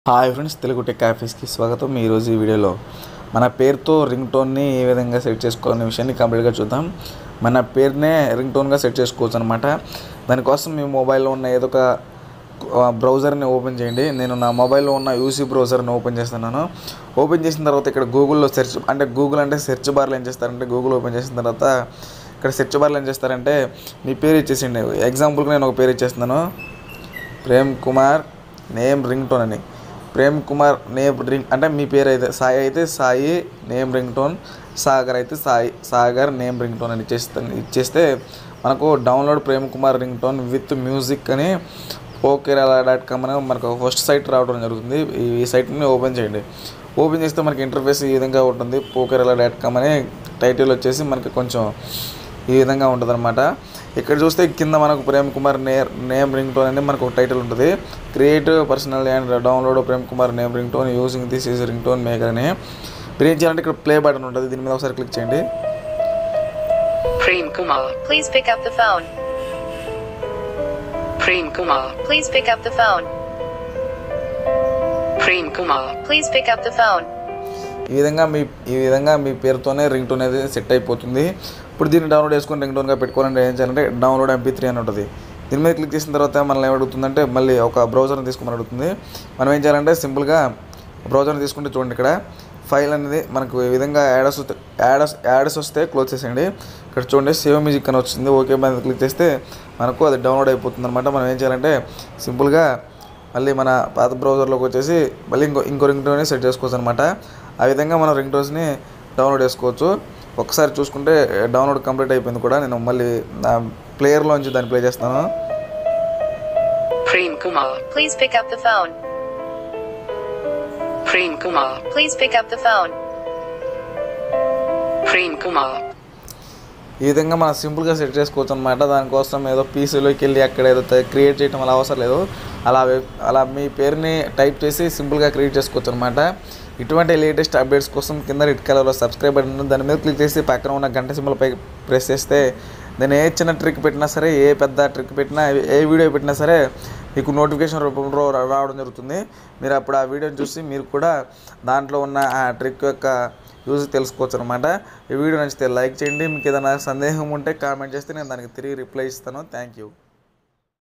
Hi friends, Telugu tech క్యాఫేస్కి స్వాగతం. ఈరోజు ఈ వీడియోలో మన పేరుతో రింగ్ టోన్ని ఏ విధంగా సెట్ చేసుకోవాలనే విషయాన్ని కంప్లీట్గా చూద్దాం. మన పేరునే రింగ్ టోన్గా సెట్ చేసుకోవచ్చు అనమాట. దానికోసం మీ మొబైల్లో ఉన్న ఏదో ఒక బ్రౌజర్ని ఓపెన్ చేయండి. నేను నా మొబైల్లో ఉన్న యూసీ బ్రౌజర్ని ఓపెన్ చేస్తున్నాను. ఓపెన్ చేసిన తర్వాత ఇక్కడ గూగుల్లో సెర్చ్ గూగుల్ అంటే సెర్చ్ బార్లో ఏం చేస్తారంటే, గూగుల్ ఓపెన్ చేసిన తర్వాత ఇక్కడ సెర్చ్ బార్లో ఏం చేస్తారంటే మీ పేరు ఇచ్చేసిండి. ఎగ్జాంపుల్కి నేను ఒక పేరు ఇచ్చేస్తున్నాను, Prem Kumar name ringtone అని. ప్రేమ్ కుమార్ నేమ్ రింగ్ అంటే మీ పేరు అయితే Sai name ringtone, Sagar అయితే సాగర్ నేమ్ రింగ్ టోన్ అని ఇచ్చేస్తే మనకు download Prem Kumar ringtone with music అని pokerala.com అని మనకు ఫస్ట్ సైట్ రావడం జరుగుతుంది. ఈ సైట్ని ఓపెన్ చేయండి. ఓపెన్ చేస్తే మనకి ఇంటర్ఫేస్ ఈ విధంగా ఉంటుంది. pokerala.com అని టైటిల్ వచ్చేసి మనకి కొంచెం ఈ విధంగా ఉంటుంది అనమాట. ఇక్కడ చూస్తే కింద మనకు Prem Kumar name ringtone అని మనకు ఒక టైటిల్ ఉంటుంది. Create personal and download Prem Kumar name ringtone using this is ringtone maker అని. మీరు ఏం చేయాలంటే ఇక్కడ ప్లే బటన్ ఉంటుంది, దీని మీద ఒకసారి క్లిక్ చేయండి. Prem Kumar, please pick up the phone. Prem Kumar, please pick up the phone. Prem Kumar, please pick up the phone. ఈ విధంగా మీ పేరుతోనే రింగ్ టోన్ అనేది సెట్ అయిపోతుంది. ఇప్పుడు దీన్ని డౌన్లోడ్ చేసుకొని రింగ్ టోన్గా పెట్టుకోవాలంటే ఏం చేయాలంటే డౌన్లోడ్ MP3 అని ఉంటుంది. దీని మీద క్లిక్ చేసిన తర్వాత మనల్ని ఏమడుగుతుందంటే మళ్ళీ ఒక బ్రౌజర్ని తీసుకోమని అడుగుతుంది. మనం ఏం చేయాలంటే సింపుల్గా బ్రౌజర్ని తీసుకుంటే చూడండి, ఇక్కడ ఫైల్ అనేది మనకు ఈ విధంగా యాడ్స్ వస్తే క్లోజ్ చేసేయండి. ఇక్కడ చూడండి సేవ్ మ్యూజిక్ అని వచ్చింది. ఓకే మీద క్లిక్ చేస్తే మనకు అది డౌన్లోడ్ అయిపోతుంది అనమాట. మనం ఏం చేయాలంటే సింపుల్గా మళ్ళీ మన పాత బ్రౌజర్లోకి వచ్చేసి మళ్ళీ ఇంకో రింగ్ టోన్ని సెట్ చేసుకోవచ్చు అనమాట. ఆ విధంగా మనం రింగ్ టోన్స్ని డౌన్లోడ్ చేసుకోవచ్చు. ఒకసారి చూసుకుంటే డౌన్లోడ్ కంప్లీట్ అయిపోయింది కూడా. నేను మళ్ళీ నా ప్లేయర్లోంచి దాన్ని ప్లే చేస్తాను. Prem Kumar, please pick up the phone. Prem Kumar, please pick up the phone. Prem Kumar. ఈ విధంగా మనం సింపుల్గా సెట్ చేసుకోవచ్చు అనమాట. దానికోసం ఏదో పీసీలోకి వెళ్ళి అక్కడ ఏదో క్రియేట్ చేయడం అలా అవసరం లేదు. అలా మీ పేరుని టైప్ చేసి సింపుల్గా క్రియేట్ చేసుకోవచ్చు అనమాట. ఇటువంటి లేటెస్ట్ అప్డేట్స్ కోసం కింద రెడ్ కలర్లో సబ్స్క్రైబ్ బటన్ ఉంది, దాని మీద క్లిక్ చేసి పక్కన ఉన్న గంట సింబల్ పై ప్రెస్ చేస్తే నేను ఏ చిన్న ట్రిక్ పెట్టినా సరే, ఏ పెద్ద ట్రిక్ పెట్టినా, ఏ వీడియో పెట్టినా సరే మీకు నోటిఫికేషన్ రూపంలో రావడం జరుగుతుంది. మీరు అప్పుడు ఆ వీడియోని చూసి మీరు కూడా దాంట్లో ఉన్న ఆ ట్రిక్ యొక్క యూజ్ తెలుసుకోవచ్చు అనమాట. ఈ వీడియో నచ్చితే లైక్ చేయండి. మీకు ఏదైనా సందేహం ఉంటే కామెంట్ చేస్తే నేను దానికి తిరిగి రిప్లై ఇస్తాను. Thank you.